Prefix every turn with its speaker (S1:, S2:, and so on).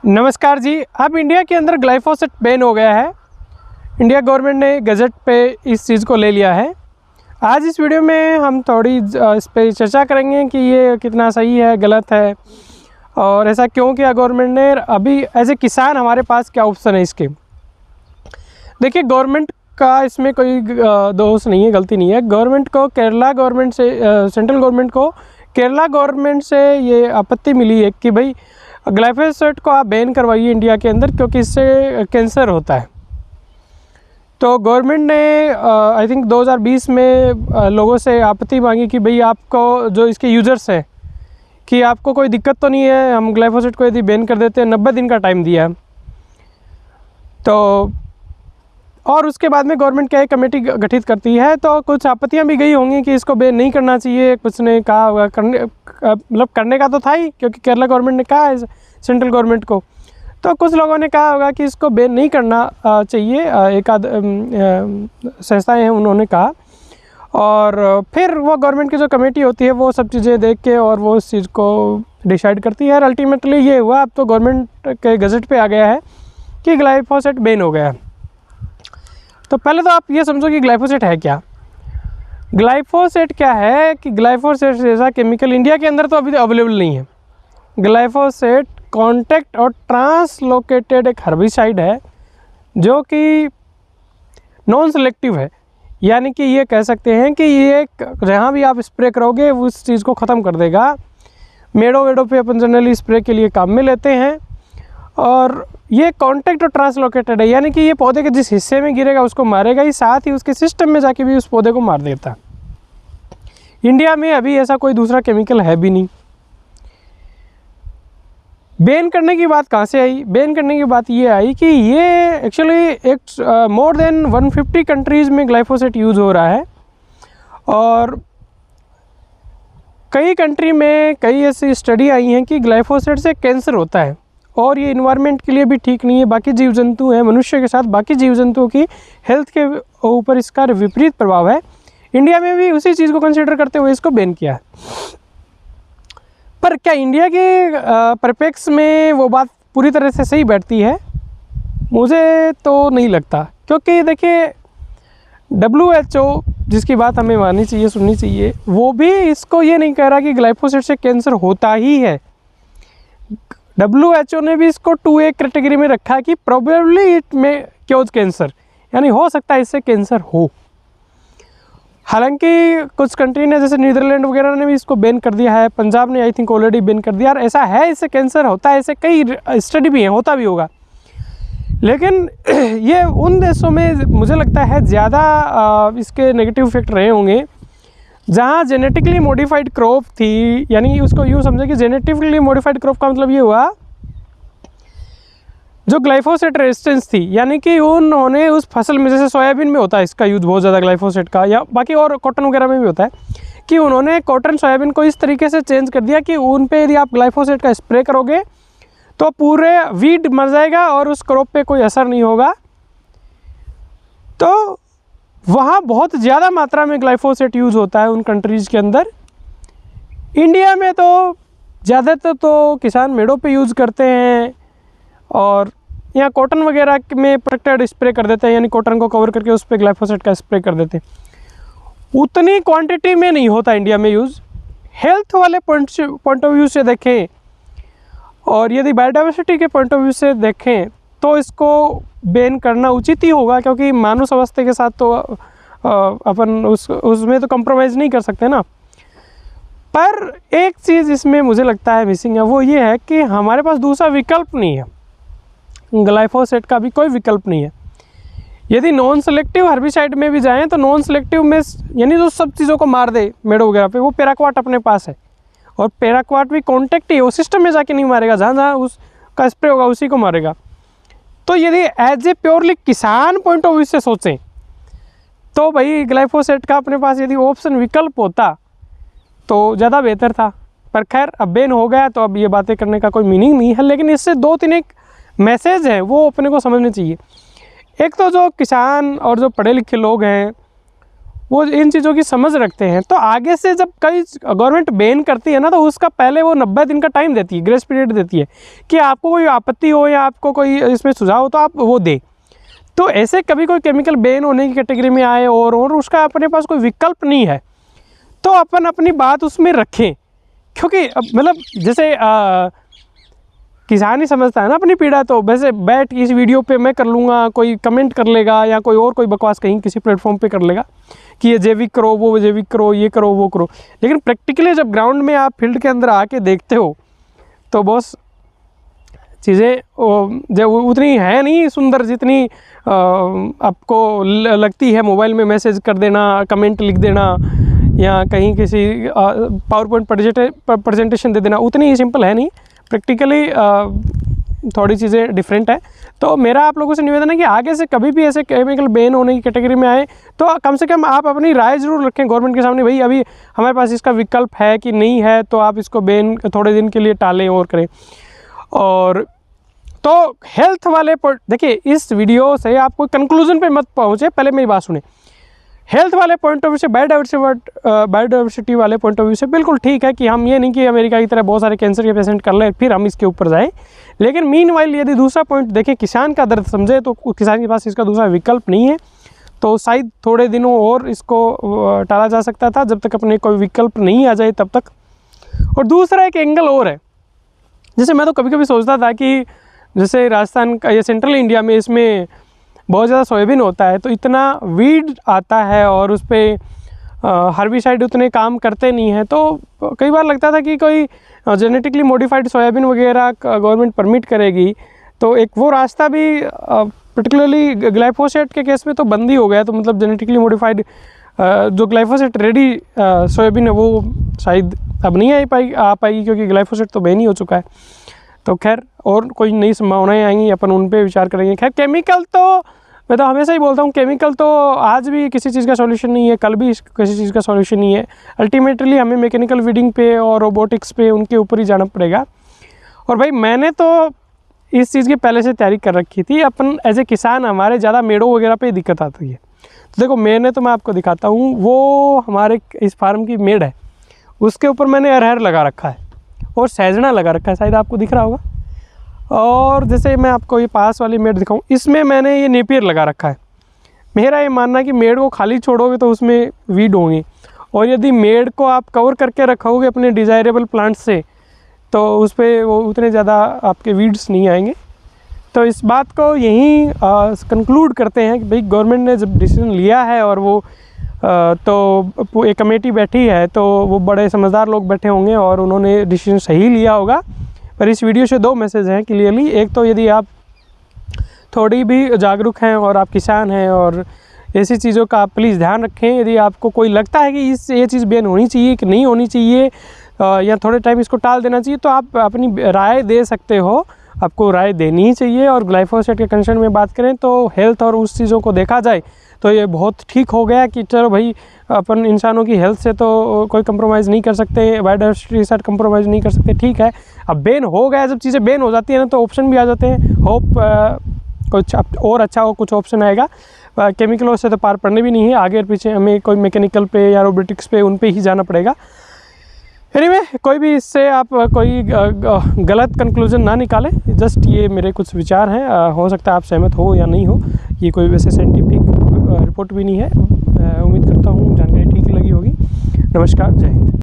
S1: नमस्कार जी। अब इंडिया के अंदर ग्लाइफोसेट बैन हो गया है। इंडिया गवर्नमेंट ने गजट पे इस चीज़ को ले लिया है। आज इस वीडियो में हम थोड़ी इस पर चर्चा करेंगे कि ये कितना सही है, गलत है और ऐसा क्यों किया गवर्नमेंट ने। अभी एज ए किसान हमारे पास क्या ऑप्शन है इसके। देखिए, गवर्नमेंट का इसमें कोई दोष नहीं है, गलती नहीं है। गवर्नमेंट को केरला गवर्नमेंट से सेंट्रल गवर्नमेंट को केरला गवर्नमेंट से ये आपत्ति मिली है कि भाई ग्लाइफोसेट को आप बैन करवाइए इंडिया के अंदर, क्योंकि इससे कैंसर होता है। तो गवर्नमेंट ने आई थिंक 2020 में लोगों से आपत्ति मांगी कि भाई आपको जो इसके यूज़र्स हैं कि आपको कोई दिक्कत तो नहीं है, हम ग्लाइफोसेट को यदि बैन कर देते हैं। 90 दिन का टाइम दिया। तो और उसके बाद में गवर्नमेंट क्या एक कमेटी गठित करती है, तो कुछ आपत्तियां भी गई होंगी कि इसको बैन नहीं करना चाहिए। कुछ ने कहा होगा करने का तो था ही, क्योंकि केरला गवर्नमेंट ने कहा है सेंट्रल गवर्नमेंट को। तो कुछ लोगों ने कहा होगा कि इसको बैन नहीं करना चाहिए। एक आध संस्थाएं हैं उन्होंने कहा, और फिर वो गवर्नमेंट की जो कमेटी होती है वो सब चीज़ें देख के और वो उस चीज़ को डिसाइड करती है। और अल्टीमेटली ये हुआ, अब तो गवर्नमेंट के गजट पे आ गया है कि ग्लाइफोसेट बैन हो गया है। तो पहले तो आप ये समझो कि ग्लाइफोसेट है क्या। ग्लाइफोसेट क्या है कि ग्लाइफोसेट जैसा केमिकल इंडिया के अंदर तो अभी अवेलेबल नहीं है। ग्लाइफोसेट कॉन्टैक्ट और ट्रांसलोकेटेड एक हर्बिसाइड है जो कि नॉन सेलेक्टिव है। यानी कि ये कह सकते हैं कि ये जहाँ भी आप स्प्रे करोगे उस चीज़ को ख़त्म कर देगा। मेड़ों पे अपन जनरली स्प्रे के लिए काम में लेते हैं। और ये कॉन्टैक्ट और ट्रांसलोकेटेड है, यानी कि ये पौधे के जिस हिस्से में गिरेगा उसको मारेगा ही, साथ ही उसके सिस्टम में जाके भी उस पौधे को मार देता है। इंडिया में अभी ऐसा कोई दूसरा केमिकल है भी नहीं। बैन करने की बात कहाँ से आई? बैन करने की बात ये आई कि ये एक्चुअली एक मोर देन 150 कंट्रीज़ में ग्लाइफोसेट यूज़ हो रहा है। और कई कंट्री में कई ऐसी स्टडी आई हैं कि ग्लाइफोसेट से कैंसर होता है और ये इन्वायरमेंट के लिए भी ठीक नहीं है। बाकी जीव जंतु हैं, मनुष्य के साथ बाकी जीव जंतुओं की हेल्थ के ऊपर इसका विपरीत प्रभाव है। इंडिया में भी उसी चीज़ को कंसिडर करते हुए इसको बैन किया है। पर क्या इंडिया के परिप्रेक्ष्य में वो बात पूरी तरह से सही बैठती है? मुझे तो नहीं लगता, क्योंकि देखिए WHO जिसकी बात हमें माननी चाहिए, सुननी चाहिए, वो भी इसको ये नहीं कह रहा कि ग्लाइफोसेट से कैंसर होता ही है। WHO ने भी इसको 2A कैटेगरी में रखा कि प्रोबेबली इट में क्योज कैंसर, यानी हो सकता है इससे कैंसर हो। हालांकि कुछ कंट्री ने जैसे नीदरलैंड वगैरह ने भी इसको बैन कर दिया है। पंजाब ने आई थिंक ऑलरेडी बैन कर दिया। और ऐसा है, इससे कैंसर होता है, ऐसे कई स्टडी भी हैं, होता भी होगा। लेकिन ये उन देशों में मुझे लगता है ज़्यादा इसके नेगेटिव इफेक्ट रहे होंगे जहाँ जेनेटिकली मॉडिफाइड क्रॉप थी। यानी उसको यूँ समझे कि जेनेटिकली मॉडिफाइड क्रॉप का मतलब ये हुआ जो ग्लाइफोसेट रेजिस्टेंस थी, यानी कि उन्होंने उस फसल में, जैसे सोयाबीन में होता है इसका यूज़ बहुत ज़्यादा ग्लाइफोसेट का, या बाकी और कॉटन वगैरह में भी होता है, कि उन्होंने कॉटन सोयाबीन को इस तरीके से चेंज कर दिया कि उन पे यदि आप ग्लाइफोसेट का स्प्रे करोगे तो पूरे वीड मर जाएगा और उस क्रॉप पे कोई असर नहीं होगा। तो वहाँ बहुत ज़्यादा मात्रा में ग्लाइफोसेट यूज़ होता है उन कंट्रीज़ के अंदर। इंडिया में तो ज़्यादातर तो किसान मेड़ों पे यूज़ करते हैं और यहाँ कॉटन वगैरह में प्रोटेक्टेड स्प्रे कर देते हैं, यानी कॉटन को कवर करके उस पर ग्लाइफोसेट का स्प्रे कर देते हैं। उतनी क्वांटिटी में नहीं होता इंडिया में यूज़। हेल्थ वाले पॉइंट ऑफ व्यू से देखें और यदि बायोडाइवर्सिटी के पॉइंट ऑफ व्यू से देखें तो इसको बैन करना उचित ही होगा, क्योंकि मानव स्वास्थ्य के साथ तो अपन उसमें तो कंप्रोमाइज़ नहीं कर सकते ना। पर एक चीज़ इसमें मुझे लगता है मिसिंग है, वो ये है कि हमारे पास दूसरा विकल्प नहीं है। ग्लाइफोसेट का भी कोई विकल्प नहीं है। यदि नॉन सेलेक्टिव हर्बिसाइड में भी जाएं तो नॉन सेलेक्टिव में यानी जो सब चीज़ों को मार दे मेड़ों वगैरह पे, वो पैराक्वाट अपने पास है। और पैराक्वाट भी कॉन्टैक्ट ही, वो सिस्टम में जाके नहीं मारेगा, जहाँ जहाँ उसका स्प्रे होगा उसी को मारेगा। तो यदि एज ए प्योरली किसान पॉइंट ऑफ व्यू से सोचें तो भाई ग्लाइफोसेट का अपने पास यदि ऑप्शन विकल्प होता तो ज़्यादा बेहतर था। पर खैर अब बैन हो गया तो अब ये बातें करने का कोई मीनिंग नहीं है। लेकिन इससे 2-3 एक मैसेज है वो अपने को समझने चाहिए। एक तो जो किसान और जो पढ़े लिखे लोग हैं वो इन चीज़ों की समझ रखते हैं, तो आगे से जब कई गवर्नमेंट बैन करती है ना, तो उसका पहले वो 90 दिन का टाइम देती है, ग्रेस पीरियड देती है कि आपको कोई आपत्ति हो या आपको कोई इसमें सुझाव हो तो आप वो दें। तो ऐसे कभी कोई केमिकल बैन होने की कैटेगरी में आए और उसका अपने पास कोई विकल्प नहीं है, तो अपन अपनी बात उसमें रखें। क्योंकि मतलब जैसे किसान ही समझता है ना अपनी पीड़ा, तो वैसे बैठ इस वीडियो पे मैं कर लूँगा, कोई कमेंट कर लेगा या कोई बकवास कहीं किसी प्लेटफॉर्म पे कर लेगा कि ये जैविक करो, वो जैविक करो, ये करो, वो करो। लेकिन प्रैक्टिकली जब ग्राउंड में आप फील्ड के अंदर आके देखते हो तो बस चीज़ें जब उतनी है नहीं सुंदर जितनी आपको लगती है। मोबाइल में मैसेज कर देना, कमेंट लिख देना या कहीं किसी पावर पॉइंट प्रेजेंटेशन दे देना, उतनी ही सिंपल है नहीं। प्रैक्टिकली थोड़ी चीज़ें डिफरेंट है। तो मेरा आप लोगों से निवेदन है कि आगे से कभी भी ऐसे केमिकल बैन होने की कैटेगरी में आए तो कम से कम आप अपनी राय ज़रूर रखें गवर्नमेंट के सामने, भाई अभी हमारे पास इसका विकल्प है कि नहीं है, तो आप इसको बैन थोड़े दिन के लिए टालें और करें। और तो हेल्थ वाले देखिए, इस वीडियो से आप कोई कंक्लूजन पे मत पहुँचे, पहले मेरी बात सुने। हेल्थ वाले पॉइंट ऑफ व्यू से, बायोडाइवर्सिटी वाले पॉइंट ऑफ व्यू से बिल्कुल ठीक है कि हम ये नहीं कि अमेरिका की तरह बहुत सारे कैंसर के पेशेंट कर लें फिर हम इसके ऊपर जाएं। लेकिन मीनवाइल यदि दूसरा पॉइंट देखें, किसान का दर्द समझे, तो किसान के पास इसका दूसरा विकल्प नहीं है, तो शायद थोड़े दिनों और इसको टाला जा सकता था जब तक अपने कोई विकल्प नहीं आ जाए तब तक। और दूसरा एक एंगल और है, जैसे मैं तो कभी कभी सोचता था कि जैसे राजस्थान का या सेंट्रल इंडिया में इसमें बहुत ज़्यादा सोयाबीन होता है, तो इतना वीड आता है और उस पर हर्बिसाइड उतने काम करते नहीं हैं। तो कई बार लगता था कि कोई जेनेटिकली मॉडिफाइड सोयाबीन वगैरह गवर्नमेंट परमिट करेगी, तो एक वो रास्ता भी पर्टिकुलरली ग्लाइफोसेट के केस में तो बंद ही हो गया। तो मतलब जेनेटिकली मॉडिफाइड जो ग्लाइफोसेट रेडी सोयाबीन है वो शायद अब नहीं आ पाएगी क्योंकि ग्लाइफोसेट तो बैन ही हो चुका है। तो खैर और कोई नई संभावनाएं आएंगी, अपन उन पे विचार करेंगे। खैर केमिकल तो मैं तो हमेशा ही बोलता हूँ, केमिकल तो आज भी किसी चीज़ का सॉल्यूशन नहीं है, कल भी किसी चीज़ का सॉल्यूशन नहीं है। अल्टीमेटली हमें मैकेनिकल वीडिंग पे और रोबोटिक्स पे उनके ऊपर ही जाना पड़ेगा। और भाई मैंने तो इस चीज़ की पहले से तैयारी कर रखी थी। अपन एज ए किसान हमारे ज़्यादा मेड़ों वगैरह पे दिक्कत आती है। तो देखो मैं आपको दिखाता हूँ, वो हमारे इस फार्म की मेड़ है, उसके ऊपर मैंने अरहर लगा रखा है और सहजना लगा रखा है, शायद आपको दिख रहा होगा। और जैसे मैं आपको ये पास वाली मेड़ दिखाऊं, इसमें मैंने ये नेपियर लगा रखा है। मेरा ये मानना है कि मेड़ को खाली छोड़ोगे तो उसमें वीड होंगे, और यदि मेड़ को आप कवर करके रखोगे अपने डिज़ायरेबल प्लांट से, तो उस पर वो उतने ज़्यादा आपके वीड्स नहीं आएंगे। तो इस बात को यहीं कंक्लूड करते हैं कि भाई गवर्नमेंट ने जब डिसीजन लिया है और वो तो एक कमेटी बैठी है, तो वो बड़े समझदार लोग बैठे होंगे और उन्होंने डिसीजन सही लिया होगा। पर इस वीडियो से दो मैसेज हैं क्लियरली। एक तो यदि आप थोड़ी भी जागरूक हैं और आप किसान हैं और ऐसी चीज़ों का आप प्लीज़ ध्यान रखें। यदि आपको कोई लगता है कि ये चीज़ बैन होनी चाहिए कि नहीं होनी चाहिए या थोड़े टाइम इसको टाल देना चाहिए, तो आप अपनी राय दे सकते हो, आपको राय देनी ही चाहिए। और ग्लाइफोसेट के कंसर्न में बात करें तो हेल्थ और उस चीज़ों को देखा जाए तो ये बहुत ठीक हो गया कि चलो भाई अपन इंसानों की हेल्थ से तो कोई कंप्रोमाइज़ नहीं कर सकते, बायोडाइवर्सिटी के साथ कंप्रोमाइज़ नहीं कर सकते, ठीक है। अब बैन हो गया, जब चीज़ें बैन हो जाती है ना तो ऑप्शन भी आ जाते हैं। होप कुछ और अच्छा हो, कुछ ऑप्शन आएगा। केमिकलों से तो पार पड़ने भी नहीं है, आगे और पीछे हमें कोई मैकेनिकल पे या रोबोटिक्स पे उन पे ही जाना पड़ेगा। एनीवे कोई भी इससे आप कोई गलत कंक्लूजन ना निकालें, जस्ट ये मेरे कुछ विचार हैं। हो सकता है आप सहमत हो या नहीं हो, ये कोई वैसे साइंटिफिक रिपोर्ट भी नहीं है। उम्मीद करता हूँ जानकारी ठीक लगी होगी। नमस्कार, जय हिंद।